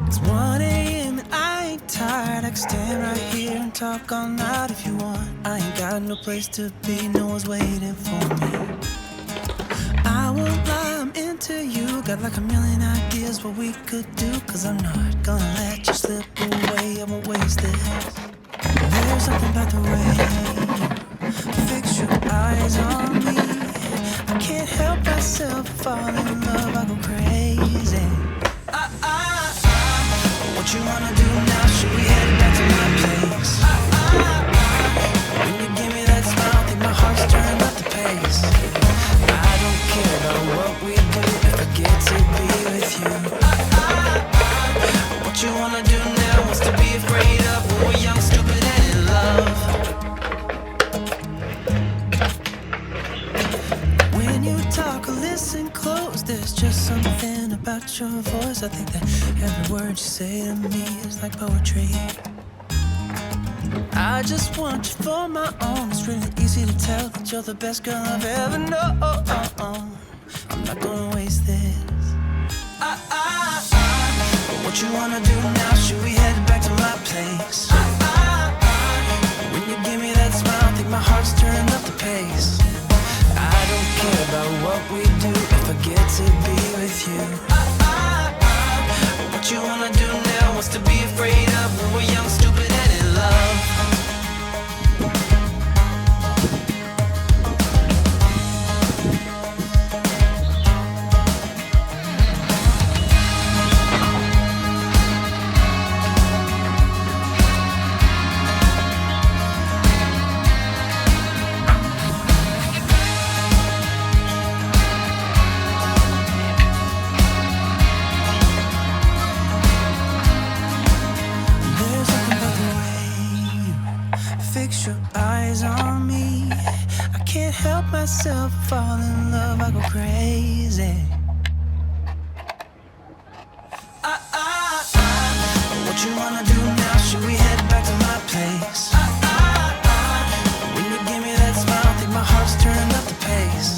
It's 1 a.m. and I ain't tired. I can stand right here and talk all night if you want. I ain't got no place to be, no one's waiting for me. I won't lie, I'm into you. Got like a million ideas what we could do. Cause I'm not gonna let you slip away, I won't waste this. There's something about the way you fix your eyes on me. I can't help myself, fall in love, I go crazy. What you wanna do now? Should we head back to my place? When you give me that smile, think my heart's turned up the pace. I don't care about what we do if I get to be with you. What you wanna do now? What's to be afraid of when we're young, stupid, and in love? When you talk or listen close, there's just something about your voice. I think that every word you say to me is like poetry. I just want you for my own. It's really easy to tell that you're the best girl I've ever known. I'm not gonna waste this. What you wanna do now? Should we head back to my place? When you give me that smile, I think my heart's turned up the pace. I don't care about what we do if I get to be with you. What you wanna do now? What's to be afraid of when we're young, stupid, and in love? Fix your eyes on me. I can't help myself, fall in love, I go crazy. What you wanna do now? Should we head back to my place? When you give me that smile, I think my heart's turned up the pace.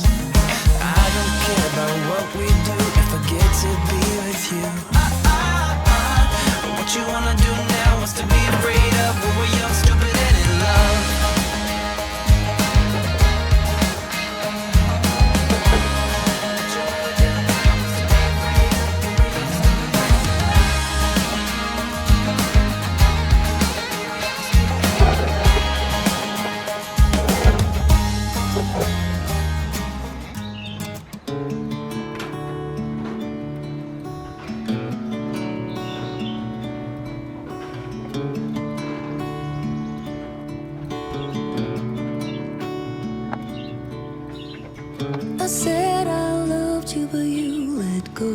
I don't care about what we do if I get to be with you. What you wanna do now? What's to be afraid of when we're young, stupid, and in love? I said I loved you, but you let go.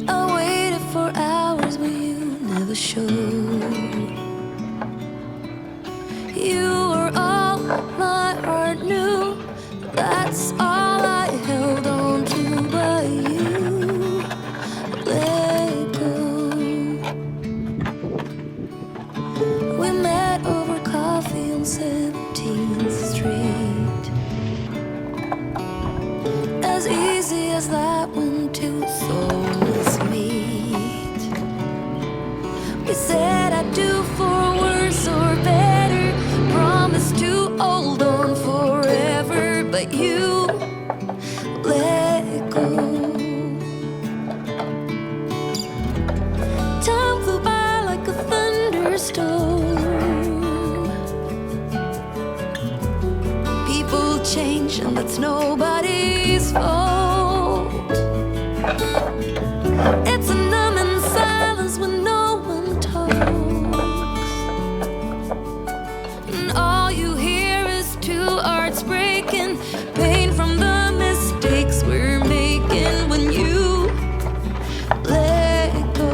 I waited for hours, but you never showed. You were all my heart knew. That's all I held on to, but you let go. We met over coffee on 17th Street. As easy as that when two souls meet. We said I'd do for worse or better. Promised to hold on forever, but you let go. Time flew by like a thunderstorm. People change and that's nobody's fault. It's a numbing silence when no one talks. And all you hear is two hearts breaking, pain from the mistakes we're making when you let go.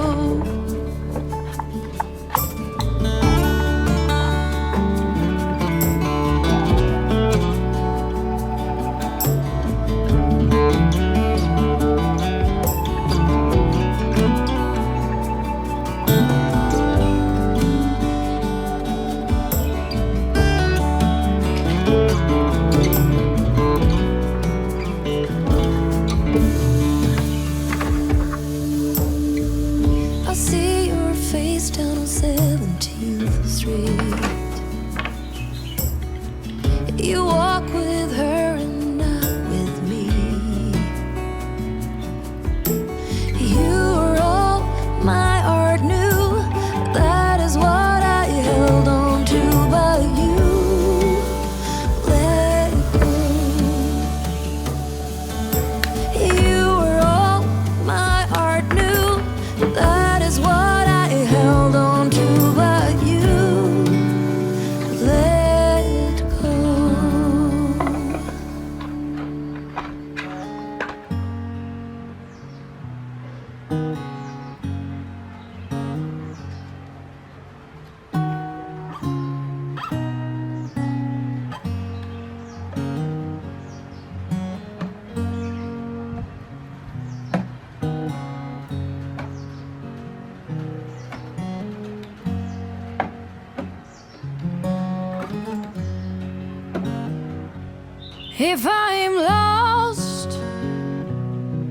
If I'm lost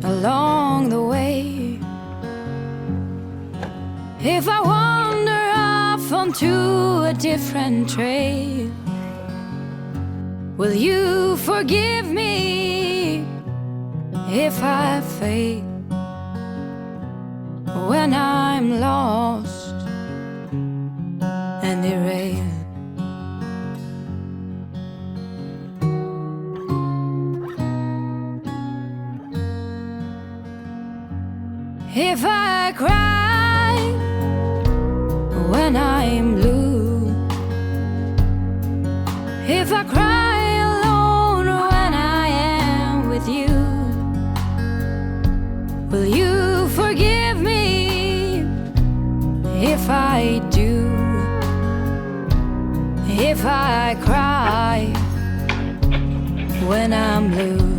along the way, if I wander off onto a different trail, will you forgive me if I fail when I'm lost and derailed? If I cry when I'm blue, if I cry alone when I am with you, will you forgive me if I do? If I cry when I'm blue,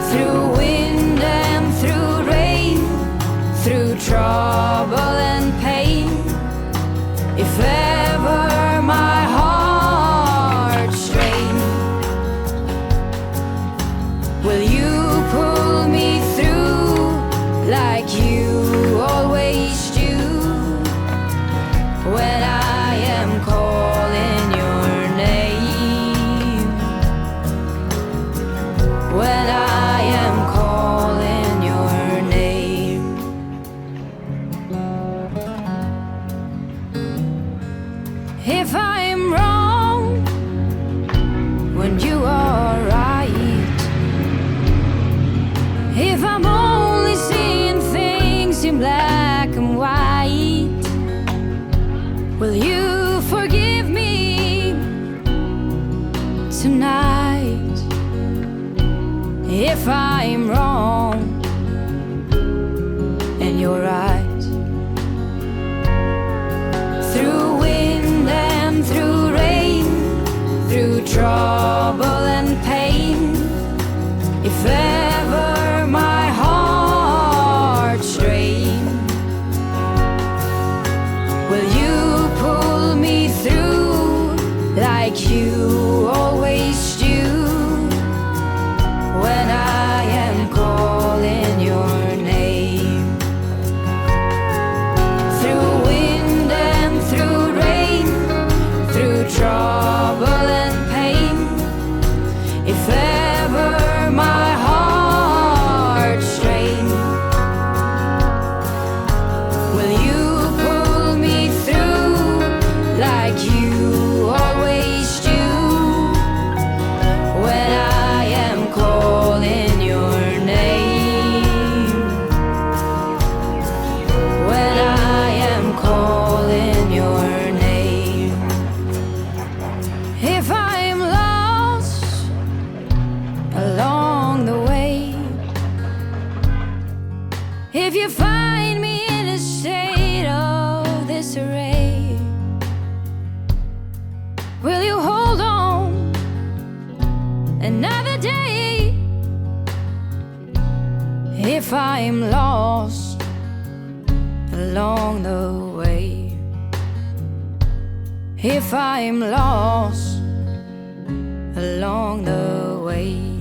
through wind and through rain, through trouble and pain, if ever my heart strained, will you pull me through like you always do when I am calling your name? When I am calling your name. If I'm wrong when you are right, if I'm only seeing things in black and white, will you forgive me tonight? If I'm wrong and you're right, through wind and through rain, through trouble and pain, if ever my heart strained, will you pull me through like you always do when I am calling your name? Through wind and through rain, through trouble and pain, if ever my heart strained, will you pull me through like you always do when I am calling your name? When I am calling your name. If I'm lost along the way, if you find me in a state of disarray, will you hold on another day? If I'm lost along the way, if I'm lost along the way.